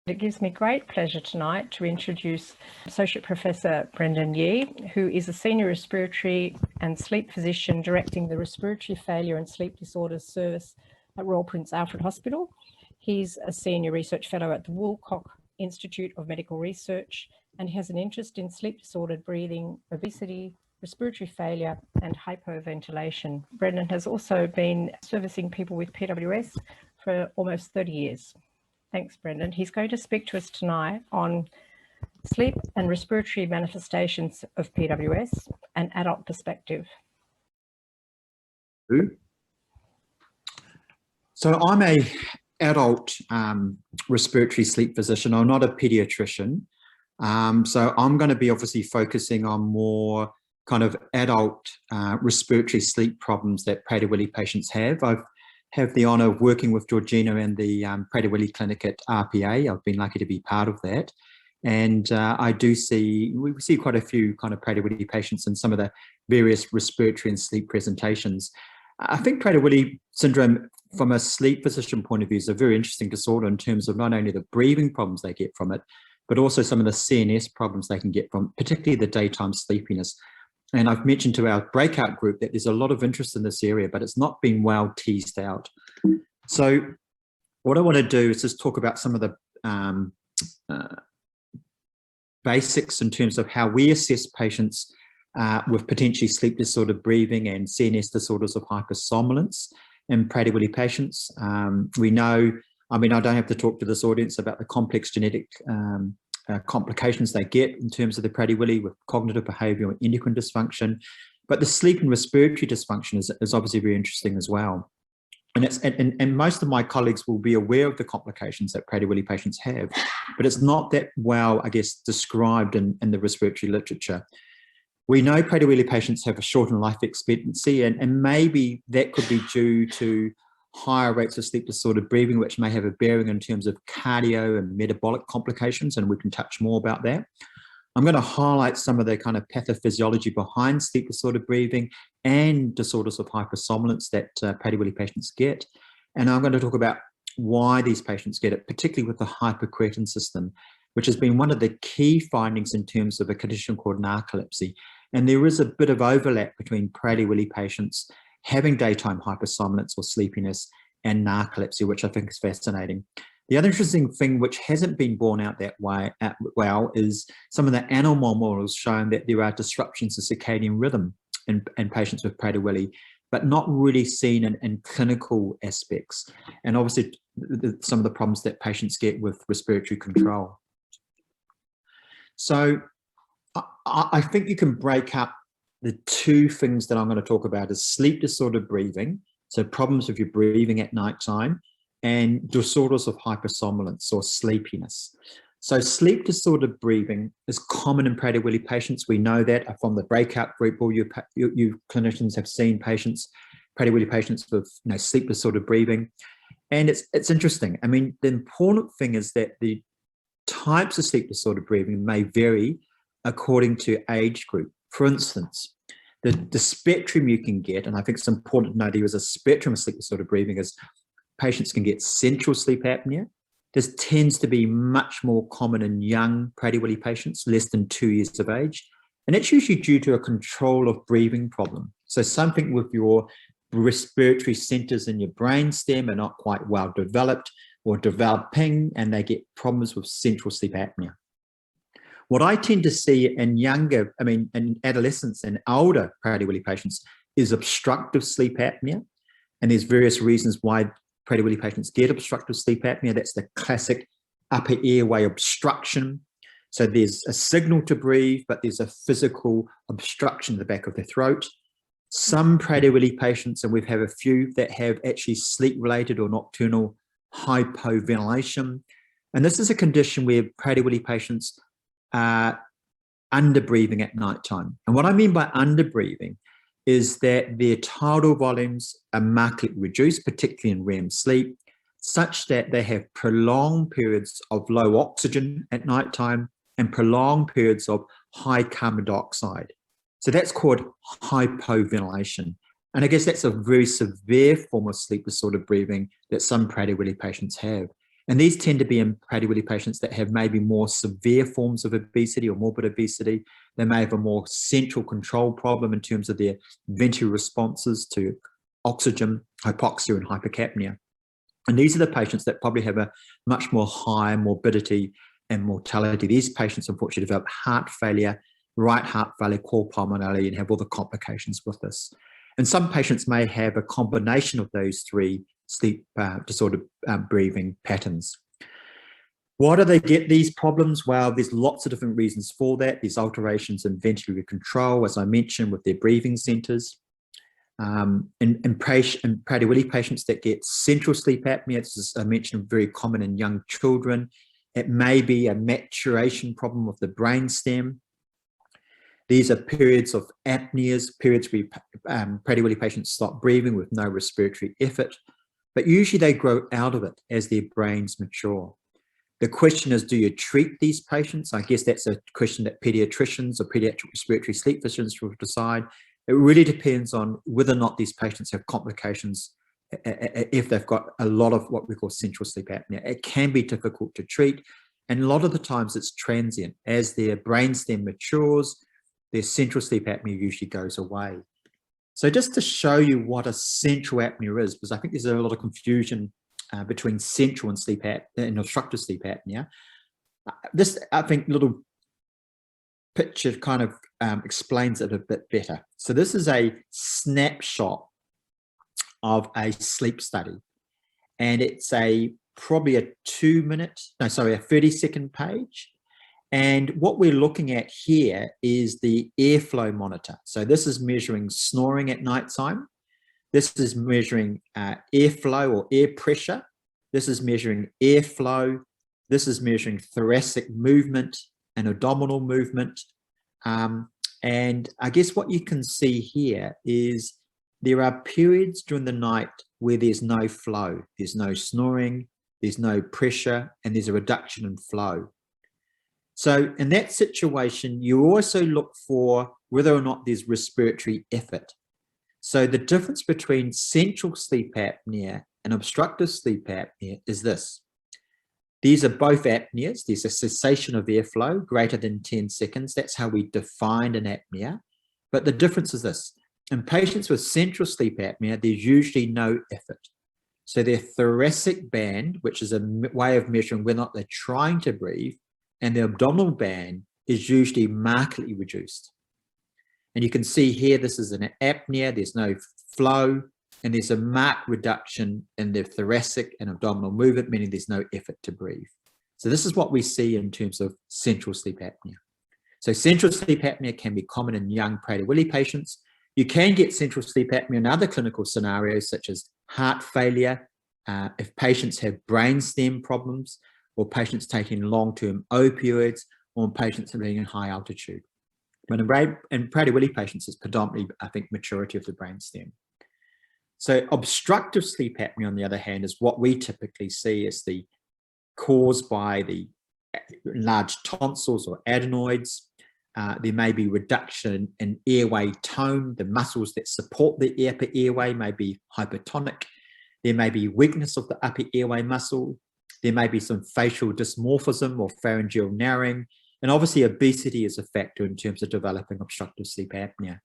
It gives me great pleasure tonight to introduce Associate Professor Brendon Yee, who is a Senior Respiratory and Sleep Physician directing the Respiratory Failure and Sleep Disorders Service at Royal Prince Alfred Hospital. He's a Senior Research Fellow at the Woolcock Institute of Medical Research, and he has an interest in sleep-disordered breathing, obesity, respiratory failure, and hypoventilation. Brendon has also been servicing people with PWS for almost 30 years. Thanks, Brendon. He's going to speak to us tonight on sleep and respiratory manifestations of PWS, an adult perspective. So I'm a adult respiratory sleep physician. I'm not a pediatrician. So I'm going to be obviously focusing on more kind of adult respiratory sleep problems that Prader-Willi patients have. I have the honour of working with Georgina and the Prader-Willi clinic at RPA. I've been lucky to be part of that. And we see quite a few kind of Prader-Willi patients in some of the various respiratory and sleep presentations. I think Prader-Willi syndrome, from a sleep physician point of view, is a very interesting disorder in terms of not only the breathing problems they get from it, but also some of the CNS problems they can get from, particularly the daytime sleepiness. And I've mentioned to our breakout group that there's a lot of interest in this area, but it's not been well teased out. So what I want to do is just talk about some of the basics in terms of how we assess patients with potentially sleep disordered breathing and CNS disorders of hypersomnolence in Prader-Willi patients. We know, I mean, I don't have to talk to this audience about the complex genetic complications they get in terms of the Prader-Willi with cognitive, behavioural, and endocrine dysfunction, but the sleep and respiratory dysfunction is obviously very interesting as well. And most of my colleagues will be aware of the complications that Prader-Willi patients have, but it's not that well, I guess, described in the respiratory literature. We know Prader-Willi patients have a shortened life expectancy, and maybe that could be due to higher rates of sleep disordered breathing, which may have a bearing in terms of cardio and metabolic complications, and we can touch more about that. I'm going to highlight some of the kind of pathophysiology behind sleep disordered breathing and disorders of hypersomnolence that Prader-Willi patients get. And I'm going to talk about why these patients get it, particularly with the hypocretin system, which has been one of the key findings in terms of a condition called narcolepsy. And there is a bit of overlap between Prader-Willi patients having daytime hypersomnolence or sleepiness and narcolepsy, which I think is fascinating. The other interesting thing which hasn't been borne out that way well is some of the animal models showing that there are disruptions in circadian rhythm in patients with Prader-Willi, but not really seen in clinical aspects. And obviously some of the problems that patients get with respiratory control. So I think you can break up the two things that I'm going to talk about is sleep disordered breathing, so problems with your breathing at nighttime, and disorders of hypersomnolence or sleepiness. So sleep disordered breathing is common in Prader-Willi patients. We know that from the breakout group. All you clinicians have seen patients, Prader-Willi patients with sleep disordered breathing. And it's interesting. I mean, the important thing is that the types of sleep disordered breathing may vary according to age group. For instance, the spectrum you can get, and I think it's important to know there is a spectrum of sleep disordered breathing, is patients can get central sleep apnea. This tends to be much more common in young Prader-Willi patients, less than 2 years of age. And it's usually due to a control of breathing problem. So something with your respiratory centers in your brainstem are not quite well developed or developing, and they get problems with central sleep apnea. What I tend to see in in adolescents and older Prader-Willi patients is obstructive sleep apnea. And there's various reasons why Prader-Willi patients get obstructive sleep apnea. That's the classic upper airway obstruction. So there's a signal to breathe, but there's a physical obstruction in the back of the throat. Some Prader-Willi patients, and we've had a few that have actually sleep-related or nocturnal hypoventilation. And this is a condition where Prader-Willi patients are underbreathing at nighttime. And what I mean by underbreathing is that their tidal volumes are markedly reduced, particularly in REM sleep, such that they have prolonged periods of low oxygen at nighttime and prolonged periods of high carbon dioxide. So that's called hypoventilation. And I guess that's a very severe form of sleep disordered breathing that some Prader-Willi patients have. And these tend to be in Prader-Willi patients that have maybe more severe forms of obesity or morbid obesity. They may have a more central control problem in terms of their ventricular responses to oxygen, hypoxia, and hypercapnia. And these are the patients that probably have a much more high morbidity and mortality. These patients, unfortunately, develop heart failure, right heart failure, cor pulmonale, and have all the complications with this. And some patients may have a combination of those three sleep disorder breathing patterns. Why do they get these problems? Well, there's lots of different reasons for that. There's alterations in ventricular control, as I mentioned, with their breathing centers. In Prader-Willi patients that get central sleep apnea, as I mentioned, very common in young children. It may be a maturation problem of the brainstem. These are periods of apneas, periods where Prader-Willi patients stop breathing with no respiratory effort, but usually they grow out of it as their brains mature. The question is, do you treat these patients? I guess that's a question that pediatricians or pediatric respiratory sleep physicians will decide. It really depends on whether or not these patients have complications if they've got a lot of what we call central sleep apnea. It can be difficult to treat, and a lot of the times it's transient. As their brainstem matures, their central sleep apnea usually goes away. So just to show you what a central apnea is, because I think there's a lot of confusion between central and sleep apnea and obstructive sleep apnea. This, I think, little picture kind of explains it a bit better. So this is a snapshot of a sleep study, and it's probably a 30-second page. And what we're looking at here is the airflow monitor. So this is measuring snoring at nighttime. This is measuring airflow or air pressure. This is measuring airflow. This is measuring thoracic movement and abdominal movement. And I guess what you can see here is there are periods during the night where there's no flow. There's no snoring, there's no pressure, and there's a reduction in flow. So in that situation, you also look for whether or not there's respiratory effort. So the difference between central sleep apnea and obstructive sleep apnea is this. These are both apneas. There's a cessation of airflow greater than 10 seconds. That's how we define an apnea. But the difference is this. In patients with central sleep apnea, there's usually no effort. So their thoracic band, which is a way of measuring whether or not they're trying to breathe, and the abdominal band is usually markedly reduced. And you can see here, this is an apnea, there's no flow, and there's a marked reduction in the thoracic and abdominal movement, meaning there's no effort to breathe. So this is what we see in terms of central sleep apnea. So central sleep apnea can be common in young Prader-Willi patients. You can get central sleep apnea in other clinical scenarios, such as heart failure, if patients have brainstem problems, or patients taking long-term opioids, or patients living in high altitude. But in Prader-Willi patients, it's predominantly, I think, maturity of the brainstem. So obstructive sleep apnea, on the other hand, is what we typically see as caused by the large tonsils or adenoids. There may be reduction in airway tone. The muscles that support the upper airway may be hypertonic. There may be weakness of the upper airway muscle. There may be some facial dysmorphism or pharyngeal narrowing. And obviously, obesity is a factor in terms of developing obstructive sleep apnea.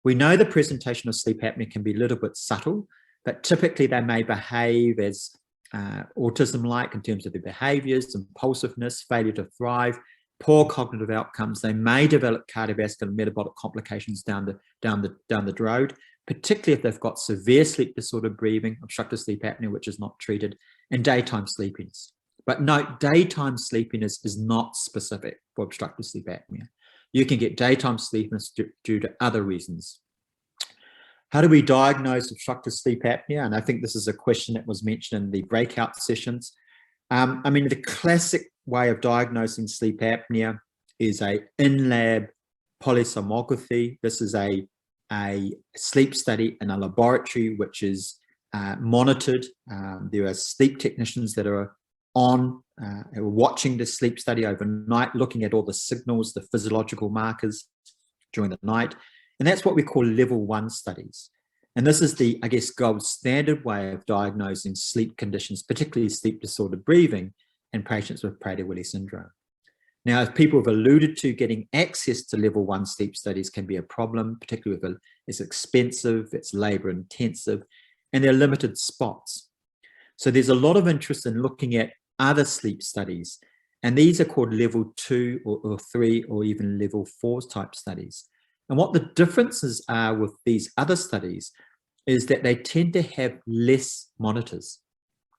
We know the presentation of sleep apnea can be a little bit subtle, but typically they may behave as autism-like in terms of their behaviors, impulsiveness, failure to thrive, poor cognitive outcomes. They may develop cardiovascular and metabolic complications down the road, particularly if they've got severe sleep disorder breathing, obstructive sleep apnea, which is not treated, and daytime sleepiness. But note, daytime sleepiness is not specific for obstructive sleep apnea. You can get daytime sleepiness due to other reasons. How do we diagnose obstructive sleep apnea? And I think this is a question that was mentioned in the breakout sessions. I mean, the classic way of diagnosing sleep apnea is a in-lab polysomnography. This is a sleep study in a laboratory which is monitored. There are sleep technicians that are watching the sleep study overnight, looking at all the signals, the physiological markers during the night. And that's what we call level 1 studies. And this is the, I guess, gold standard way of diagnosing sleep conditions, particularly sleep disordered breathing in patients with Prader-Willi syndrome. Now, as people have alluded to, getting access to level 1 sleep studies can be a problem, particularly if it's expensive, it's labor intensive, and there are limited spots. So there's a lot of interest in looking at other sleep studies, and these are called level 2 or 3 or even level 4 type studies. And what the differences are with these other studies is that they tend to have less monitors.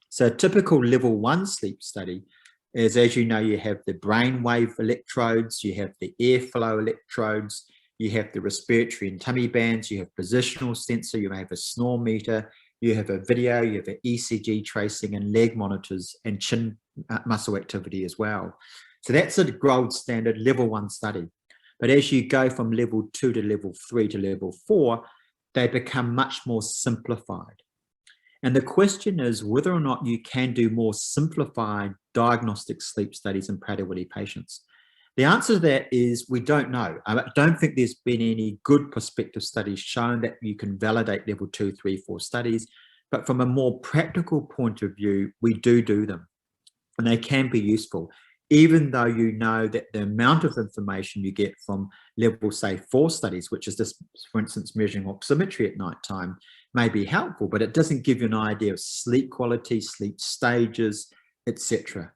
So a typical level 1 sleep study is, as you know, you have the brainwave electrodes, you have the airflow electrodes, you have the respiratory and tummy bands, you have positional sensor, you may have a snore meter, you have a video, you have an ECG tracing and leg monitors and chin muscle activity as well. So that's a gold standard level 1 study. But as you go from level 2 to level 3 to level 4, they become much more simplified. And the question is whether or not you can do more simplified diagnostic sleep studies in Prader-Willi patients. The answer to that is we don't know. I don't think there's been any good prospective studies showing that you can validate level 2, 3, 4 studies. But from a more practical point of view, we do them. And they can be useful, even though you know that the amount of information you get from level, say, 4 studies, which is just, for instance, measuring oximetry at night time, may be helpful, but it doesn't give you an idea of sleep quality, sleep stages, etc.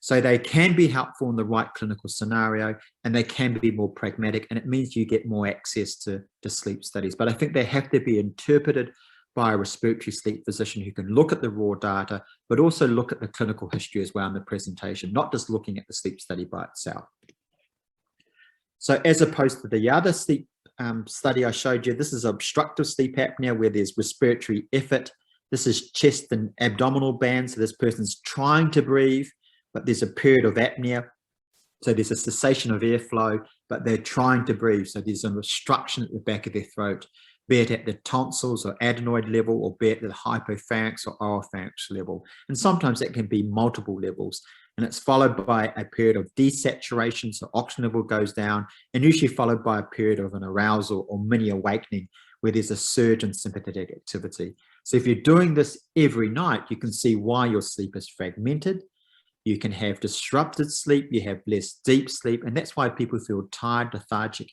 So they can be helpful in the right clinical scenario, and they can be more pragmatic, and it means you get more access to sleep studies. But I think they have to be interpreted by a respiratory sleep physician who can look at the raw data, but also look at the clinical history as well in the presentation, not just looking at the sleep study by itself. So as opposed to the other sleep study I showed you, this is obstructive sleep apnea where there's respiratory effort. This is chest and abdominal bands. So this person's trying to breathe, but there's a period of apnea. So there's a cessation of airflow, but they're trying to breathe. So there's an obstruction at the back of their throat, be it at the tonsils or adenoid level, or be it at the hypopharynx or oropharynx level. And sometimes that can be multiple levels. And it's followed by a period of desaturation, so oxygen level goes down, and usually followed by a period of an arousal or mini awakening where there's a surge in sympathetic activity. So if you're doing this every night, you can see why your sleep is fragmented. You can have disrupted sleep, you have less deep sleep, and that's why people feel tired, lethargic,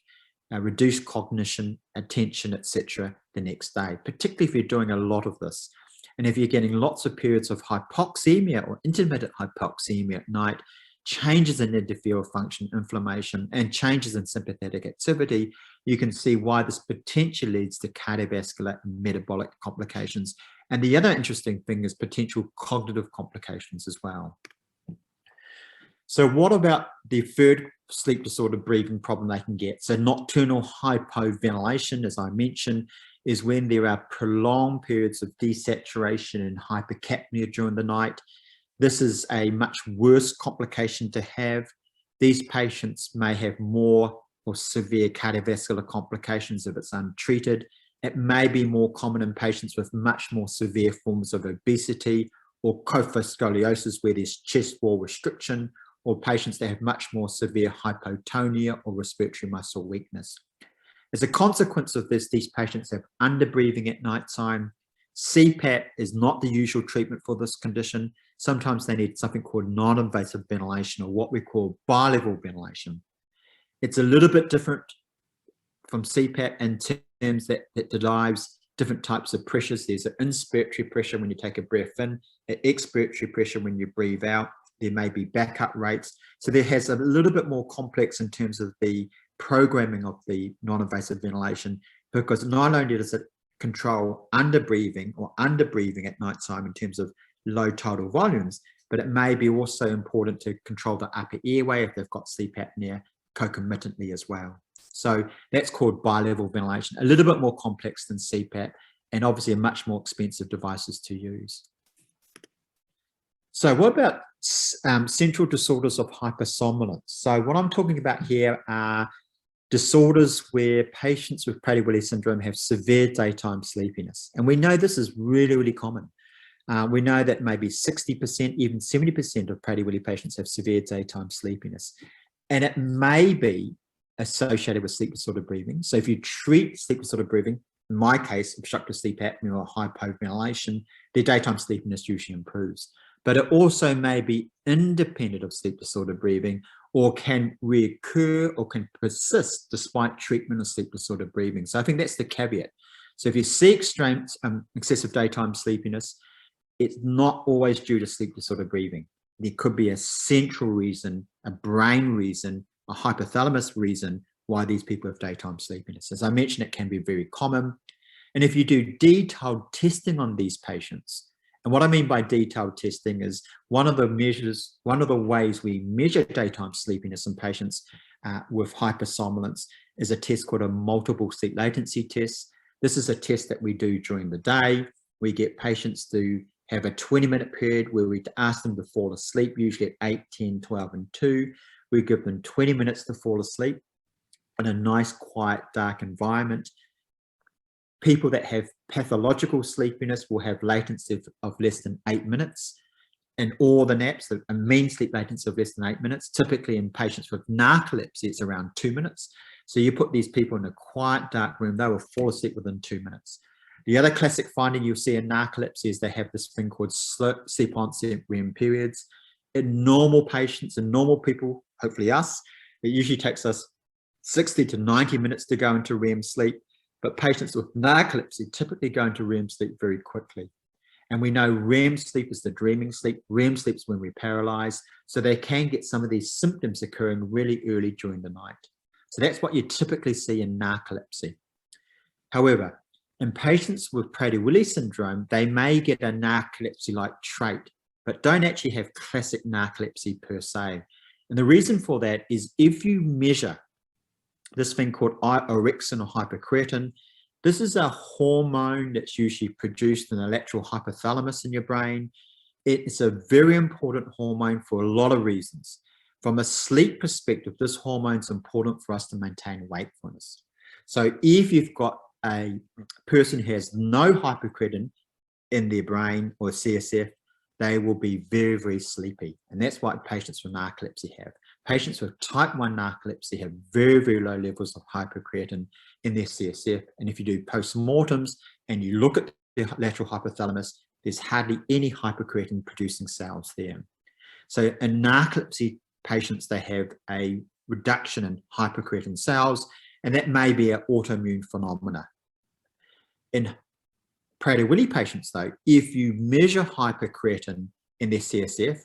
reduced cognition, attention, etc. the next day, particularly if you're doing a lot of this. And if you're getting lots of periods of hypoxemia or intermittent hypoxemia at night, changes in endothelial function, inflammation, and changes in sympathetic activity, you can see why this potentially leads to cardiovascular and metabolic complications. And the other interesting thing is potential cognitive complications as well. So what about the third sleep disorder breathing problem they can get? So nocturnal hypoventilation, as I mentioned, is when there are prolonged periods of desaturation and hypercapnia during the night. This is a much worse complication to have. These patients may have more or severe cardiovascular complications if it's untreated. It may be more common in patients with much more severe forms of obesity or kyphoscoliosis, where there's chest wall restriction, or patients that have much more severe hypotonia or respiratory muscle weakness. As a consequence of this, these patients have underbreathing at nighttime. CPAP is not the usual treatment for this condition. Sometimes they need something called non-invasive ventilation, or what we call bi-level ventilation. It's a little bit different from CPAP in terms that it derives different types of pressures. There's an inspiratory pressure when you take a breath in, an expiratory pressure when you breathe out. There may be backup rates. So there has a little bit more complex in terms of the programming of the non-invasive ventilation, because not only does it control underbreathing at nighttime in terms of low total volumes, but it may be also important to control the upper airway if they've got sleep apnea concomitantly as well. So that's called bi-level ventilation, a little bit more complex than CPAP, and obviously a much more expensive devices to use. So what about central disorders of hypersomnolence? So what I'm talking about here are disorders where patients with Prader-Willi syndrome have severe daytime sleepiness. And we know this is really, really common. We know that maybe 60%, even 70% of Prader-Willi patients have severe daytime sleepiness. And it may be associated with sleep disordered breathing. So if you treat sleep disordered breathing, in my case, obstructive sleep apnea or hypoventilation, their daytime sleepiness usually improves. But it also may be independent of sleep disorder breathing, or can reoccur or can persist despite treatment of sleep disorder breathing. So I think that's the caveat. So if you see extreme excessive daytime sleepiness, it's not always due to sleep disorder breathing. There could be a central reason, a brain reason, a hypothalamus reason why these people have daytime sleepiness. As I mentioned, it can be very common. And if you do detailed testing on these patients, and what I mean by detailed testing is one of the ways we measure daytime sleepiness in patients with hypersomnolence is a test called a multiple sleep latency test. This is a test that we do during the day. We get patients to have a 20-minute period where we ask them to fall asleep, usually at 8, 10, 12, and 2. We give them 20 minutes to fall asleep in a nice, quiet, dark environment. People that have pathological sleepiness will have latency of less than 8 minutes. And all the naps, a mean sleep latency of less than 8 minutes. Typically in patients with narcolepsy, it's around 2 minutes. So you put these people in a quiet, dark room, they will fall asleep within 2 minutes. The other classic finding you'll see in narcolepsy is they have this thing called sleep onset REM periods. In normal patients and normal people, hopefully us, it usually takes us 60 to 90 minutes to go into REM sleep, but patients with narcolepsy typically go into REM sleep very quickly. And we know REM sleep is the dreaming sleep. REM sleep is when we're paralyzed, so they can get some of these symptoms occurring really early during the night. So that's what you typically see in narcolepsy. However, in patients with Prader-Willi syndrome, they may get a narcolepsy-like trait, but don't actually have classic narcolepsy per se. And the reason for that is if you measure this thing called orexin or hypocretin, this is a hormone that's usually produced in the lateral hypothalamus in your brain. It's a very important hormone for a lot of reasons. From a sleep perspective, this hormone is important for us to maintain wakefulness. So if you've got a person who has no hypocretin in their brain or CSF, they will be very, very sleepy. And that's what patients with narcolepsy have. Patients with type 1 narcolepsy have very, very low levels of hypocretin in their CSF. And if you do postmortems and you look at the lateral hypothalamus, there's hardly any hypocretin producing cells there. So in narcolepsy patients, they have a reduction in hypocretin cells, and that may be an autoimmune phenomena. In Prader-Willi patients, though, if you measure hypocretin in their CSF,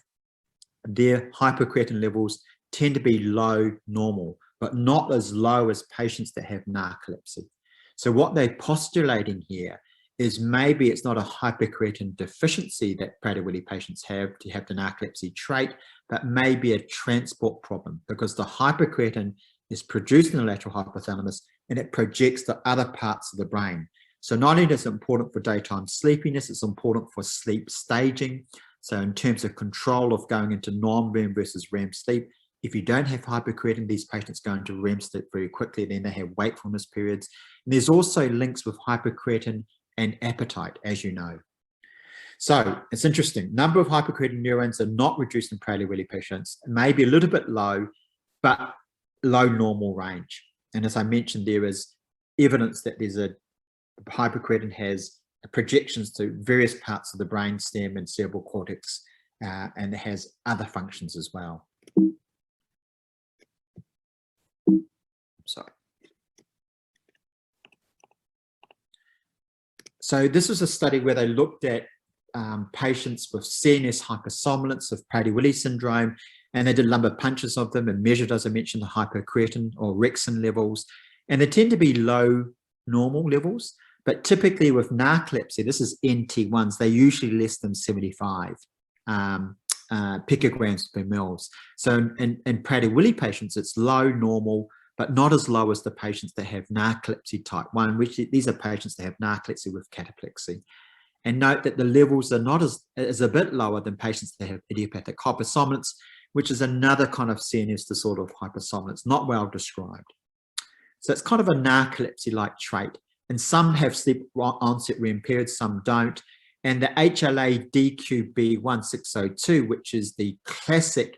their hypocretin levels tend to be low normal, but not as low as patients that have narcolepsy. So what they're postulating here is maybe it's not a hypocretin deficiency that Prader-Willi patients have to have the narcolepsy trait, but maybe a transport problem, because the hypocretin is produced in the lateral hypothalamus and it projects to other parts of the brain. So not only is it important for daytime sleepiness, it's important for sleep staging. So in terms of control of going into non-REM versus REM sleep, if you don't have hypocretin, these patients go into REM sleep very quickly, then they have wakefulness periods. And there's also links with hypocretin and appetite, as you know. So it's interesting. Number of hypocretin neurons are not reduced in Prader-Willi patients, maybe a little bit low, but low normal range. And as I mentioned, there is evidence that there's a hypocretin has projections to various parts of the brain stem and cerebral cortex, and it has other functions as well. Sorry. So this was a study where they looked at patients with CNS hypersomnolence of Prader-Willi syndrome, and they did lumbar punctures of them and measured, as I mentioned, the hypocretin or orexin levels, and they tend to be low normal levels, but typically with narcolepsy, this is NT1s, they're usually less than 75 picograms per mils. So in Prader-Willi patients, it's low normal, but not as low as the patients that have narcolepsy type 1, which these are patients that have narcolepsy with cataplexy. And note that the levels are not as a bit lower than patients that have idiopathic hypersomnolence, which is another kind of CNS disorder of hypersomnolence, not well described. So it's kind of a narcolepsy-like trait. And some have sleep onset REM periods, some don't. And the HLA-DQB1602, which is the classic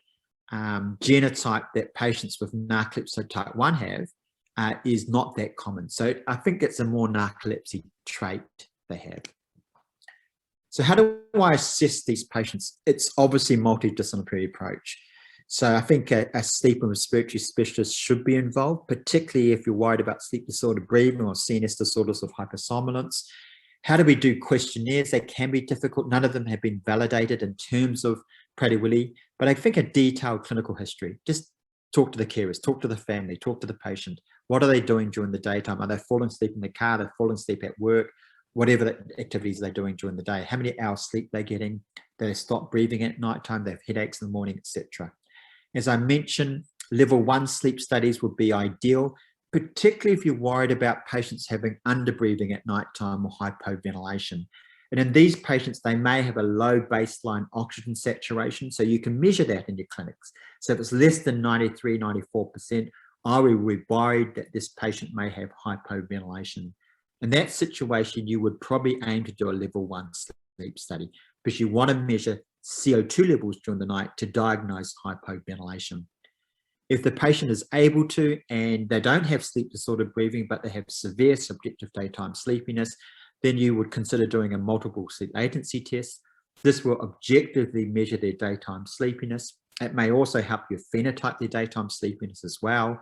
genotype that patients with narcolepsy type 1 have, is not that common. So I think it's a more narcolepsy trait they have. So how do I assess these patients? It's obviously a multidisciplinary approach. So I think a sleep and respiratory specialist should be involved, particularly if you're worried about sleep disordered breathing or CNS disorders of hypersomnolence. How do we do questionnaires? They can be difficult. None of them have been validated in terms of Prader-Willi, but I think a detailed clinical history. Just talk to the carers, talk to the family, talk to the patient. What are they doing during the daytime? Are they falling asleep in the car? They're falling asleep at work? Whatever the activities they're doing during the day. How many hours sleep they're getting? Do they stop breathing at nighttime? They have headaches in the morning, etc. As I mentioned, level 1 sleep studies would be ideal, particularly if you're worried about patients having underbreathing at nighttime or hypoventilation. And in these patients, they may have a low baseline oxygen saturation, so you can measure that in your clinics. So if it's less than 93, 94%, I would be worried that this patient may have hypoventilation. In that situation, you would probably aim to do a level 1 sleep study because you want to measure CO2 levels during the night to diagnose hypoventilation. If the patient is able to and they don't have sleep disordered breathing, but they have severe subjective daytime sleepiness, then you would consider doing a multiple sleep latency test. This will objectively measure their daytime sleepiness. It may also help you phenotype their daytime sleepiness as well,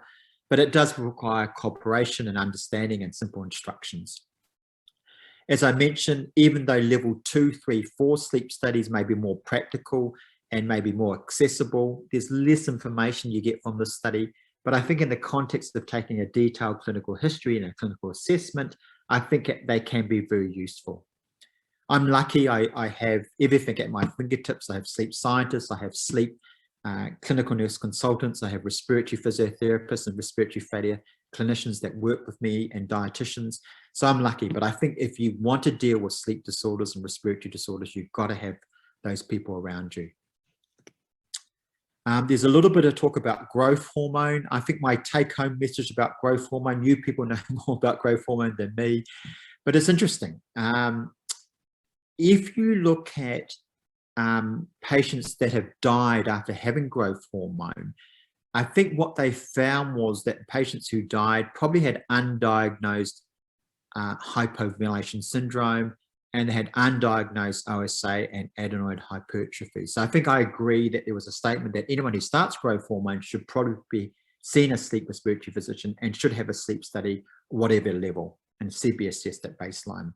but it does require cooperation and understanding and simple instructions. As I mentioned, even though level 2, 3, 4 sleep studies may be more practical and maybe more accessible, there's less information you get from this study. But I think in the context of taking a detailed clinical history and a clinical assessment, I think they can be very useful. I'm lucky I have everything at my fingertips. I have sleep scientists, I have sleep clinical nurse consultants, I have respiratory physiotherapists and respiratory failure clinicians that work with me and dietitians. So I'm lucky, but I think if you want to deal with sleep disorders and respiratory disorders, you've got to have those people around you. There's a little bit of talk about growth hormone. I think my take-home message about growth hormone, you people know more about growth hormone than me, but it's interesting. If you look at patients that have died after having growth hormone, I think what they found was that patients who died probably had undiagnosed hypoventilation syndrome, and they had undiagnosed OSA and adenoid hypertrophy. So I think I agree that there was a statement that anyone who starts growth hormone should probably be seen a sleep respiratory physician and should have a sleep study, whatever level, and be assessed at baseline.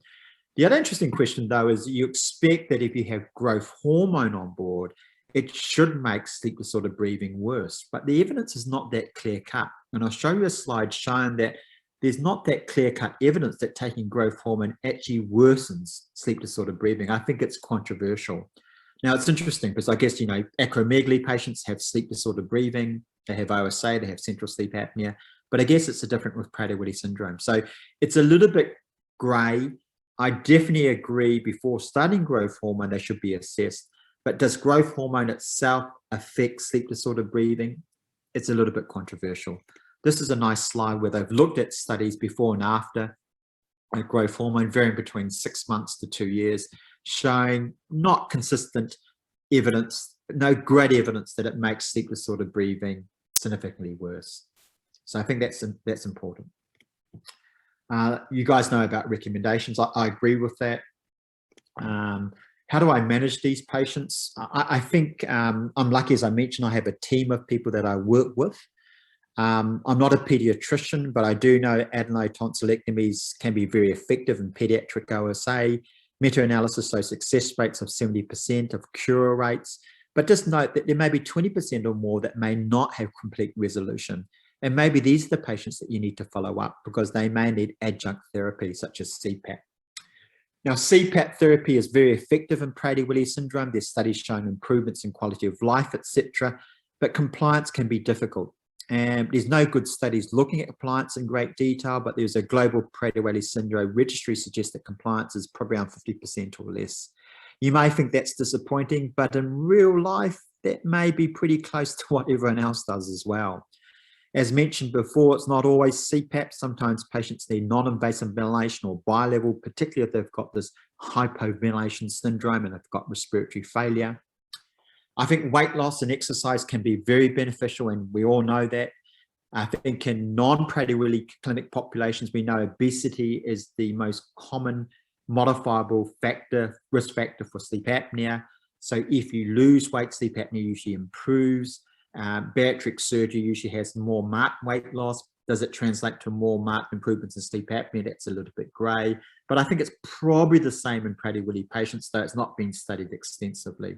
The other interesting question, though, is you expect that if you have growth hormone on board, it should make sleep disordered breathing worse. But the evidence is not that clear-cut. And I'll show you a slide showing that there's not that clear-cut evidence that taking growth hormone actually worsens sleep disordered breathing. I think it's controversial. Now, it's interesting because I guess, you know, acromegaly patients have sleep disordered breathing, they have OSA, they have central sleep apnea, but I guess it's different with Prader-Willi syndrome. So it's a little bit grey. I definitely agree before starting growth hormone, they should be assessed. But does growth hormone itself affect sleep disordered breathing? It's a little bit controversial. This is a nice slide where they've looked at studies before and after growth hormone, varying between 6 months to 2 years, showing not consistent evidence, no great evidence that it makes sleep disordered breathing significantly worse. So I think that's important. You guys know about recommendations. I agree with that. How do I manage these patients? I think I'm lucky, as I mentioned, I have a team of people that I work with. I'm not a pediatrician, but I do know adenoid tonsillectomies can be very effective in pediatric OSA. Meta-analysis shows success rates of 70% of cure rates, but just note that there may be 20% or more that may not have complete resolution. And maybe these are the patients that you need to follow up because they may need adjunct therapy such as CPAP. Now, CPAP therapy is very effective in Prader-Willi syndrome. There's studies showing improvements in quality of life, etc., but compliance can be difficult. And there's no good studies looking at compliance in great detail, but there's a global Prader-Willi syndrome registry suggests that compliance is probably around 50% or less. You may think that's disappointing, but in real life, that may be pretty close to what everyone else does as well. As mentioned before, it's not always CPAP. Sometimes patients need non-invasive ventilation or bi-level, particularly if they've got this hypoventilation syndrome and they've got respiratory failure. I think weight loss and exercise can be very beneficial, and we all know that. I think in non-Prader-Willi clinic populations, we know obesity is the most common modifiable risk factor for sleep apnea. So if you lose weight, sleep apnea usually improves. Bariatric surgery usually has more marked weight loss. Does it translate to more marked improvements in sleep apnea? That's a little bit grey. But I think it's probably the same in Prader-Willi patients, though it's not been studied extensively.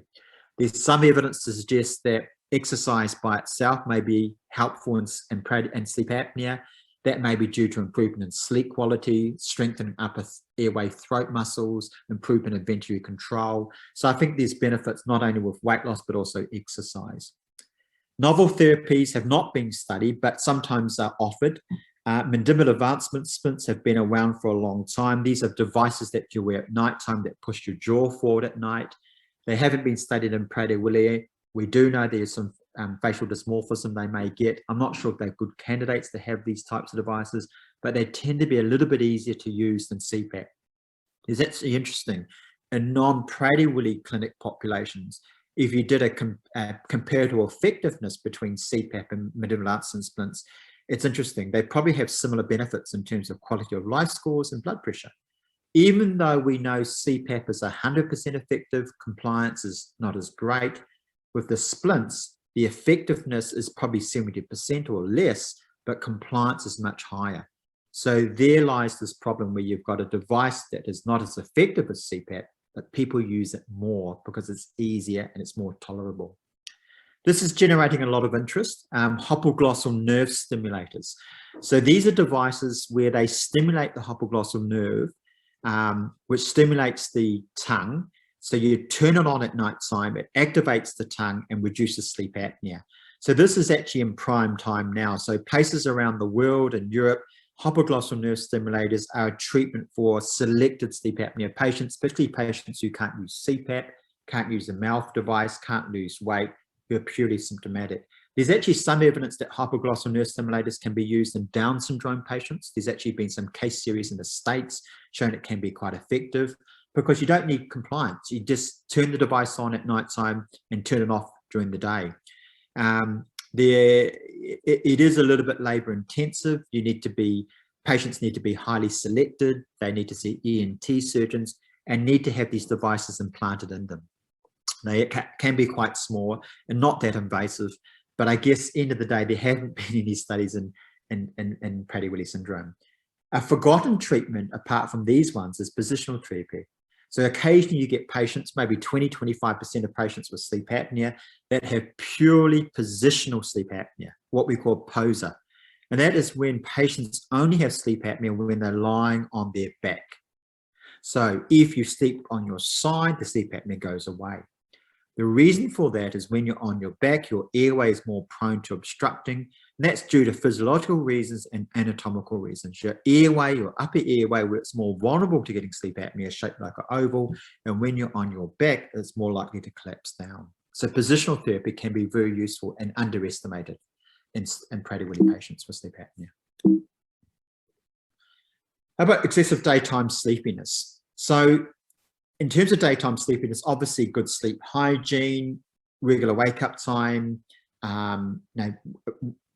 There's some evidence to suggest that exercise by itself may be helpful in sleep apnea. That may be due to improvement in sleep quality, strengthening upper airway throat muscles, improvement in ventilatory control. So I think there's benefits not only with weight loss, but also exercise. Novel therapies have not been studied, but sometimes are offered. Mandibular advancement splints have been around for a long time. These are devices that you wear at nighttime that push your jaw forward at night. They haven't been studied in Prader-Willi. We do know there's some facial dysmorphism they may get. I'm not sure if they're good candidates to have these types of devices, but they tend to be a little bit easier to use than CPAP. It's actually interesting. In non-Prader-Willi clinic populations, if you did a comparative effectiveness between CPAP and mandibular advancement splints, it's interesting. They probably have similar benefits in terms of quality of life scores and blood pressure. Even though we know CPAP is 100% effective, compliance is not as great. With the splints, the effectiveness is probably 70% or less, but compliance is much higher. So there lies this problem where you've got a device that is not as effective as CPAP, but people use it more because it's easier and it's more tolerable. This is generating a lot of interest. Hypoglossal nerve stimulators. So these are devices where they stimulate the hypoglossal nerve, which stimulates the tongue. So you turn it on at night time, it activates the tongue and reduces sleep apnea. So this is actually in prime time now. So places around the world and Europe, hypoglossal nerve stimulators are a treatment for selected sleep apnea patients, especially patients who can't use CPAP, can't use a mouth device, can't lose weight, who are purely symptomatic. There's actually some evidence that hypoglossal nerve stimulators can be used in Down syndrome patients. There's actually been some case series in the States showing it can be quite effective because you don't need compliance. You just turn the device on at nighttime and turn it off during the day. It is a little bit labor intensive. Patients need to be highly selected. They need to see ENT surgeons and need to have these devices implanted in them. They can be quite small and not that invasive, but I guess end of the day, there haven't been any studies in Prader-Willi syndrome. A forgotten treatment apart from these ones is positional therapy. So occasionally you get patients, maybe 20–25% of patients with sleep apnea that have purely positional sleep apnea, what we call POSA. And that is when patients only have sleep apnea when they're lying on their back. So if you sleep on your side, the sleep apnea goes away. The reason for that is when you're on your back, your airway is more prone to obstructing. And that's due to physiological reasons and anatomical reasons. Your airway, your upper airway, where it's more vulnerable to getting sleep apnea, is shaped like an oval. And when you're on your back, it's more likely to collapse down. So positional therapy can be very useful and underestimated in Prader-Willi patients with sleep apnea. How about excessive daytime sleepiness? So in terms of daytime sleepiness, obviously good sleep hygiene, regular wake-up time,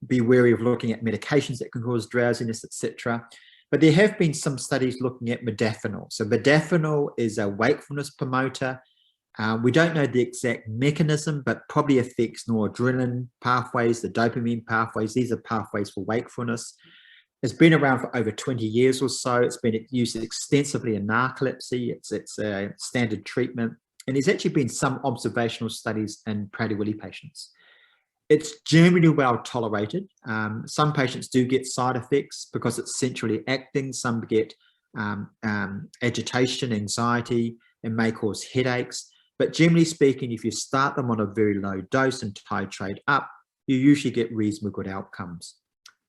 be wary of looking at medications that can cause drowsiness, etc. But there have been some studies looking at modafinil. So modafinil is a wakefulness promoter. We don't know the exact mechanism, but probably affects noradrenaline pathways, the dopamine pathways. These are pathways for wakefulness. It's been around for over 20 years or so. It's been used extensively in narcolepsy. It's a standard treatment. And there's actually been some observational studies in Prader-Willi patients. It's generally well tolerated. Some patients do get side effects because it's centrally acting. Some get agitation, anxiety, and may cause headaches. But generally speaking, if you start them on a very low dose and titrate up, you usually get reasonably good outcomes.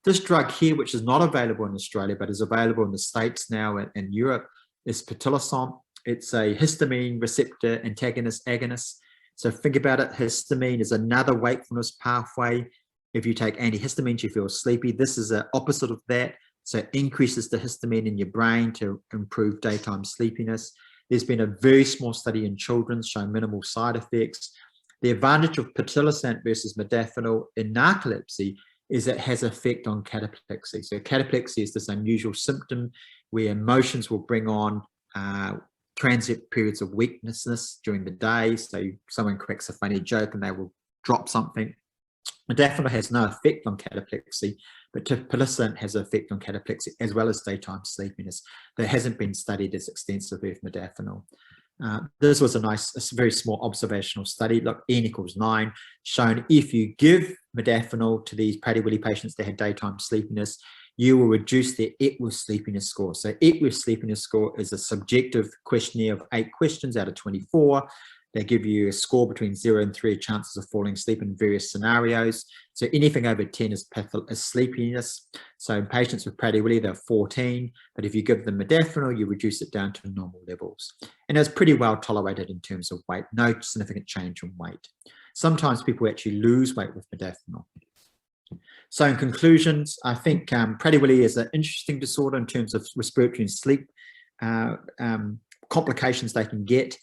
This drug here, which is not available in Australia, but is available in the States now and Europe, is pitolisant. It's a histamine receptor antagonist agonist. So think about it, histamine is another wakefulness pathway. If you take antihistamines, you feel sleepy. This is the opposite of that. So it increases the histamine in your brain to improve daytime sleepiness. There's been a very small study in children showing minimal side effects. The advantage of pitolisant versus modafinil in narcolepsy is it has effect on cataplexy. So cataplexy is this unusual symptom where emotions will bring on transient periods of weakness during the day. So someone cracks a funny joke and they will drop something. Modafinil has no effect on cataplexy, but pitolisant has an effect on cataplexy as well as daytime sleepiness. That hasn't been studied as extensively with modafinil. This was a very small observational study. Look, N=9, shown if you give modafinil to these Prader-Willi patients that had daytime sleepiness, you will reduce their Epworth sleepiness score. So Epworth sleepiness score is a subjective questionnaire of 8 questions out of 24. They give you a score between 0 and 3 chances of falling asleep in various scenarios. So anything over 10 is sleepiness. So in patients with Prader-Willi, they're 14, but if you give them modafinil, you reduce it down to normal levels. And it's pretty well tolerated in terms of weight, no significant change in weight. Sometimes people actually lose weight with modafinil. So in conclusions, I think Prader-Willi is an interesting disorder in terms of respiratory and sleep complications they can get.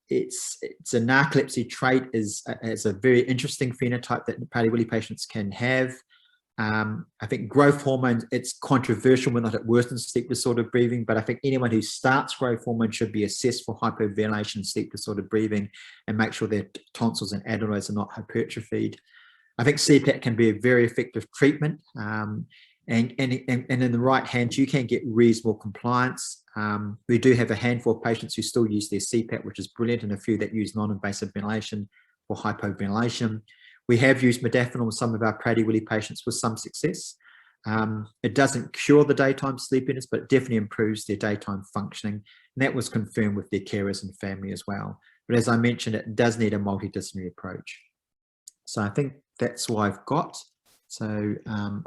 It's a narcolepsy trait is a very interesting phenotype that Prader-Willi patients can have. I think growth hormone, it's controversial whether or not it worsens sleep disordered breathing, but I think anyone who starts growth hormone should be assessed for hypoventilation and sleep disordered breathing and make sure their tonsils and adenoids are not hypertrophied. I think CPAP can be a very effective treatment, and in the right hands, you can get reasonable compliance. We do have a handful of patients who still use their CPAP, which is brilliant, and a few that use non-invasive ventilation for hypoventilation. We have used modafinil with some of our Prader-Willi patients with some success. It doesn't cure the daytime sleepiness, but it definitely improves their daytime functioning. And that was confirmed with their carers and family as well. But as I mentioned, it does need a multidisciplinary approach. So I think that's all I've got. So I'll